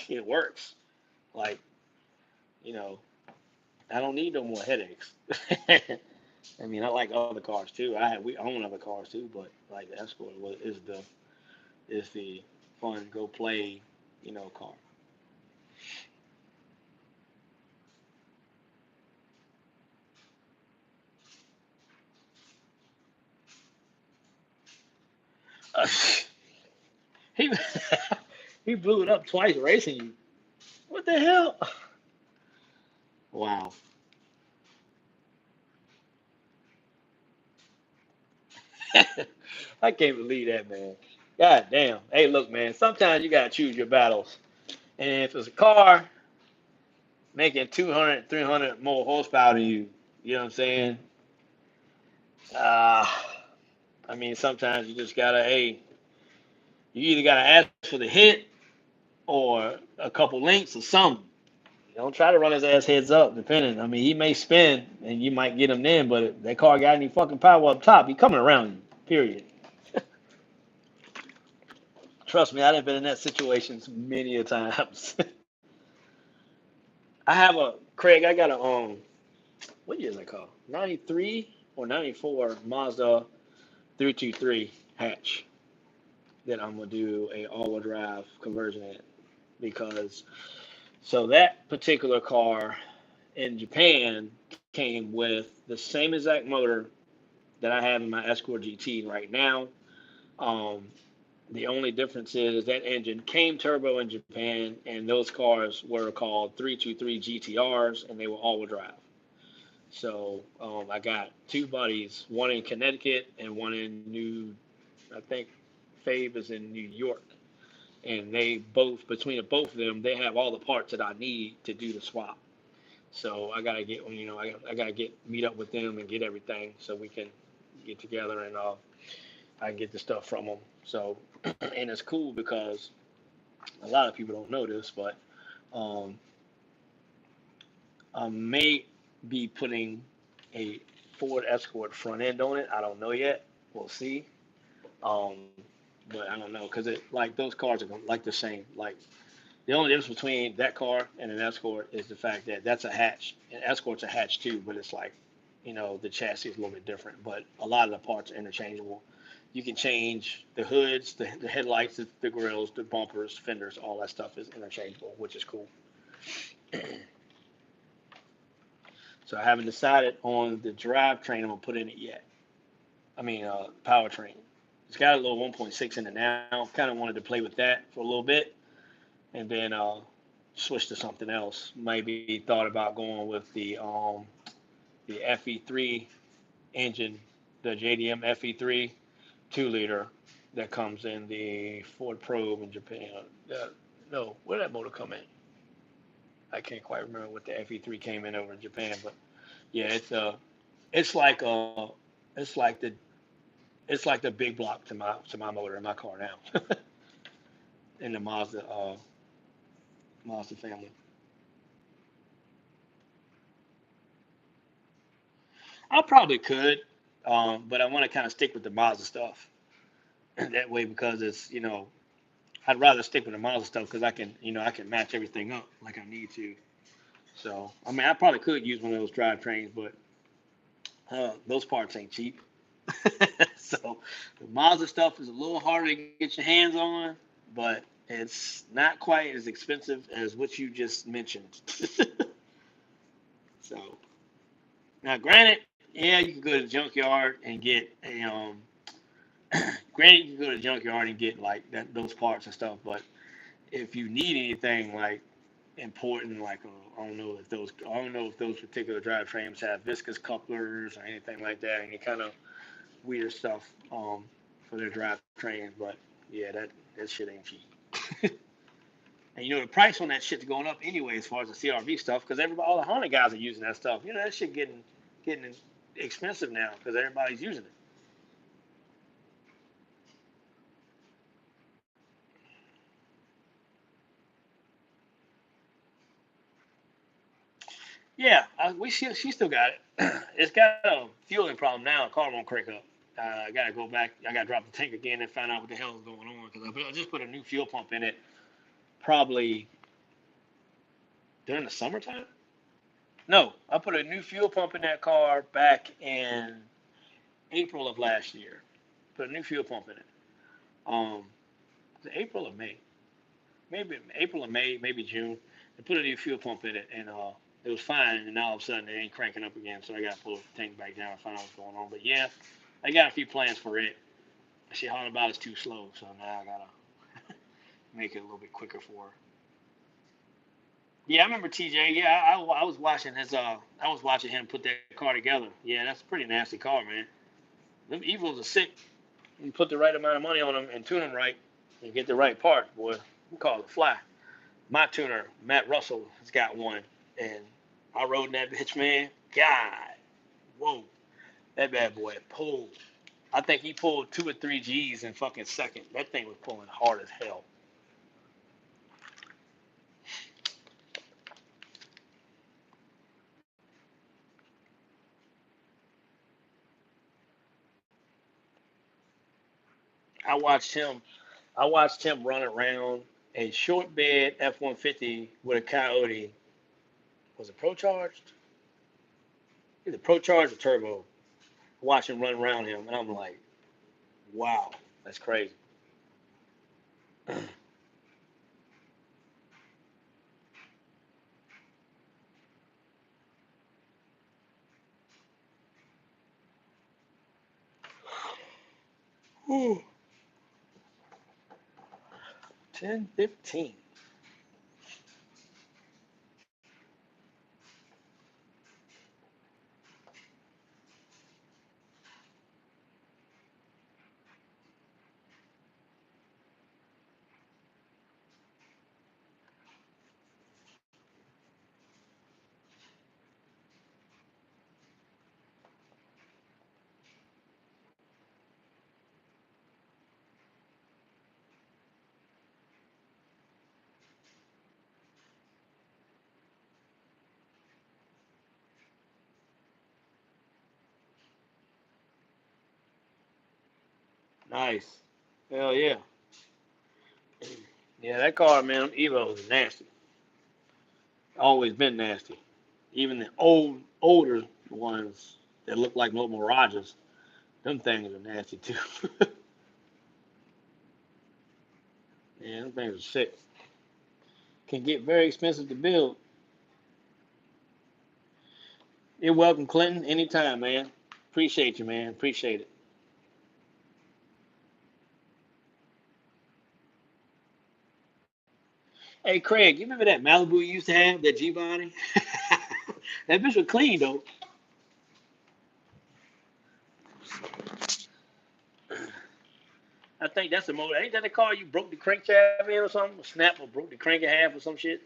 It works. Like, you know, I don't need no more headaches. I mean, I like other cars too. We own other cars too, but like the Escort is the fun go play, car. he he blew it up twice racing you. What the hell? Wow. I can't believe that, man. God damn. Hey, look, man. Sometimes you gotta choose your battles. And if it's a car making 200, 300 more horsepower than you, you know what I'm saying? Uh, I mean, sometimes you just gotta, hey, you either gotta ask for the hit or a couple links or something. Don't try to run his ass heads up, depending. I mean, he may spin and you might get him in, but if that car got any fucking power up top, he coming around you, period. Trust me, I've been in that situation many a times. I have a, Craig, I got a, what year is that car? 93 or 94 Mazda 323 hatch that I'm going to do a all-wheel drive conversion in because, so that particular car in Japan came with the same exact motor that I have in my Escort GT right now. Um, the only difference is that engine came turbo in Japan, and those cars were called 323 GTRs, and they were all-wheel drive. So I got two buddies, one in Connecticut and one in I think Fabe is in New York. And they both, between the both of them, they have all the parts that I need to do the swap. So I gotta get, I gotta meet up with them and get everything so we can get together and I can get the stuff from them. So, and it's cool because a lot of people don't know this, but um, I may be putting a Ford Escort front end on it. I don't know yet. We'll see. Um, but I don't know because it like those cars are like the same. Like the only difference between that car and an Escort is the fact that that's a hatch. An Escort's a hatch too, but it's like, the chassis is a little bit different. But a lot of the parts are interchangeable. You can change the hoods, the headlights, the grills, the bumpers, fenders, all that stuff is interchangeable, which is cool. So I haven't decided on the drivetrain I'm gonna put in it yet. I mean, powertrain. It's got a little 1.6 in it now. Kind of wanted to play with that for a little bit, and then switch to something else. Maybe thought about going with the FE3 engine, the JDM FE3 2-liter that comes in the Ford Probe in Japan. No, where did that motor come in? I can't quite remember what the FE3 came in over in Japan, but yeah, it's like it's like the it's like the big block to my motor in my car now in the Mazda family. I probably could, but I want to kind of stick with the Mazda stuff that way because it's I'd rather stick with the Mazda stuff because I can match everything up like I need to. So I mean I probably could use one of those drivetrains, but those parts ain't cheap. So the Mazda stuff is a little harder to get your hands on, but it's not quite as expensive as what you just mentioned. So now, granted, yeah, you can go to the junkyard and get granted you can go to the junkyard and get like those parts and stuff, but if you need anything like important, like I don't know if those particular drivetrains have viscous couplers or anything like that, any kind of weird stuff for their drivetrains. But yeah, that shit ain't cheap. And the price on that shit's going up anyway as far as the CRV stuff because all the Honda guys are using that stuff. That shit getting expensive now because everybody's using it. Yeah, she still got it. It's got a fueling problem now. The car won't crank up. I gotta go back. I gotta drop the tank again and find out what the hell is going on because I just put a new fuel pump in it probably during the summertime. No, I put a new fuel pump in that car back in April of last year. Put a new fuel pump in it. Um, was it April or May? Maybe April or May, maybe June. I put a new fuel pump in it, and it was fine. And now all of a sudden, it ain't cranking up again. So I got to pull the tank back down and find out what's going on. But yeah, I got a few plans for it. She hauling about is too slow, so now I gotta make it a little bit quicker for her. Yeah, I remember TJ. Yeah, I was watching I was watching him put that car together. Yeah, that's a pretty nasty car, man. Them Evils are sick. You put the right amount of money on them and tune them right, and get the right part, boy. We call it fly. My tuner, Matt Russell, has got one, and I rode in that bitch, man. God, whoa, that bad boy pulled. I think he pulled 2 or 3 G's in fucking second. That thing was pulling hard as hell. I watched him. I watched him run around a short bed F-150 with a Coyote. Was it Pro Charged? Either Pro Charged or Turbo. I watched him run around him, and I'm like, wow, that's crazy. Ooh, 10:15. Nice. Hell yeah. Yeah, that car, man, Evos is nasty. Always been nasty. Even the older ones that look like little Mirages, them things are nasty too. Yeah, them things are sick. Can get very expensive to build. You're welcome, Clinton. Anytime, man. Appreciate you, man. Appreciate it. Hey, Craig, you remember that Malibu you used to have, that G-Body? That bitch was clean, though. I think that's the motor. Ain't that the car you broke the crankshaft in or something? Snap or broke the crank in half or some shit?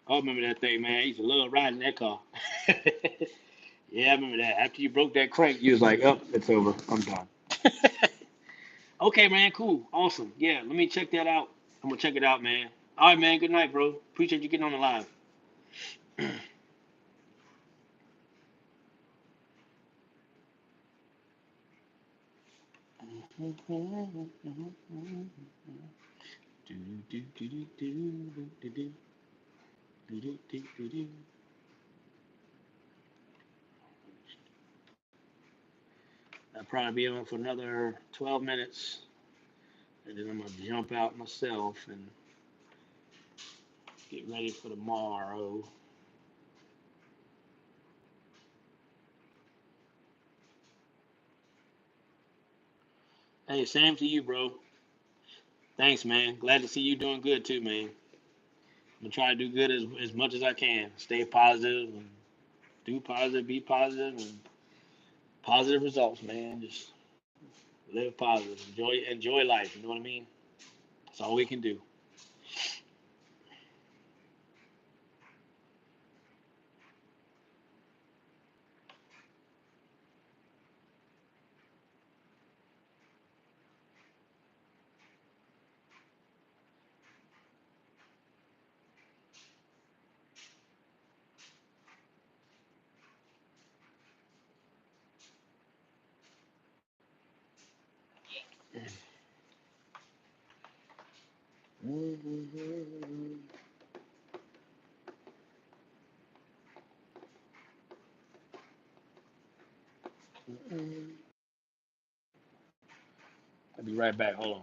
I remember that thing, man. I used to love riding that car. Yeah, I remember that. After you broke that crank, you was like, "Oh, it's over. I'm done." Okay, man. Cool. Awesome. Yeah, let me check that out. I'm gonna check it out, man. All right, man. Good night, bro. Appreciate you getting on the live. I'll probably be on for another 12 minutes, and then I'm gonna jump out myself and get ready for tomorrow. Hey, same to you, bro. Thanks, man. Glad to see you doing good too, man. I'm gonna try to do good as much as I can. Stay positive and do positive, be positive, and positive results, man. Just live positive. Enjoy life. You know what I mean? That's all we can do. I'll be right back. Hold on.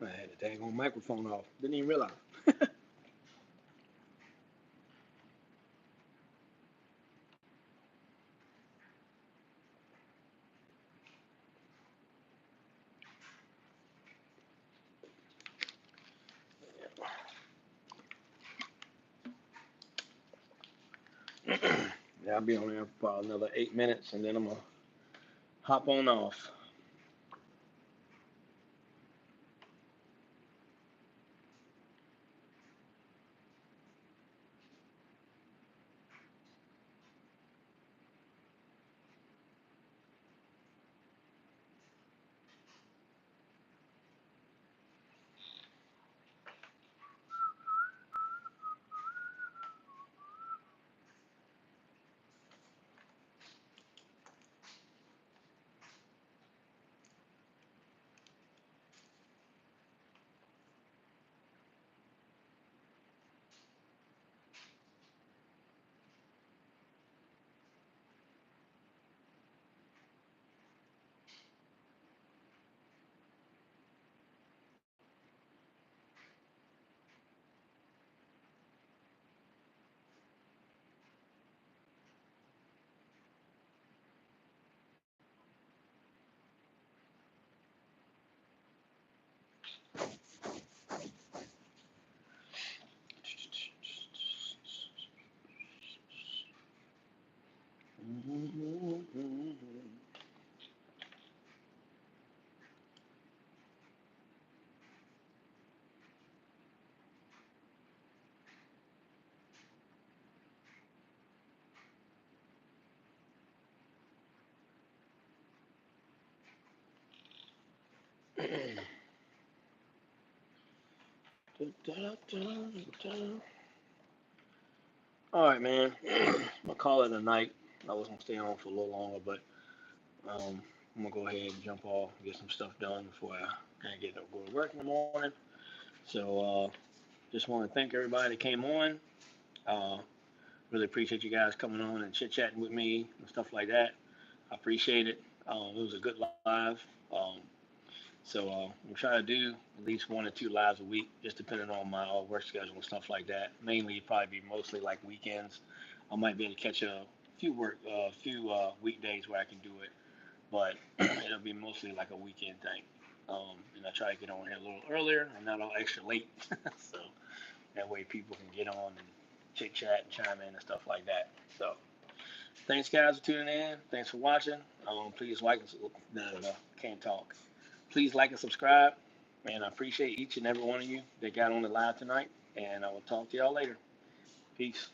I had the dang on microphone off. Didn't even realize. Yeah, I'll be on there for about another 8 minutes, and then I'm gonna hop on off. All right, man. I'll call it a night. I was gonna stay on for a little longer, but I'm gonna go ahead and jump off, and get some stuff done before I kind of get up, go to work in the morning. So just want to thank everybody that came on. Uh, really appreciate you guys coming on and chit chatting with me and stuff like that. I appreciate it. It was a good live. Um, so I'm trying to do at least 1 or 2 lives a week, just depending on my work schedule and stuff like that. Mainly, probably be mostly like weekends. I might be able to catch a few weekdays where I can do it, but it'll be mostly like a weekend thing. And I try to get on here a little earlier and not all extra late, so that way people can get on and chit chat and chime in and stuff like that. So thanks guys for tuning in. Thanks for watching. Please like and can't talk. Please like and subscribe. And I appreciate each and every one of you that got on the live tonight. And I will talk to y'all later. Peace.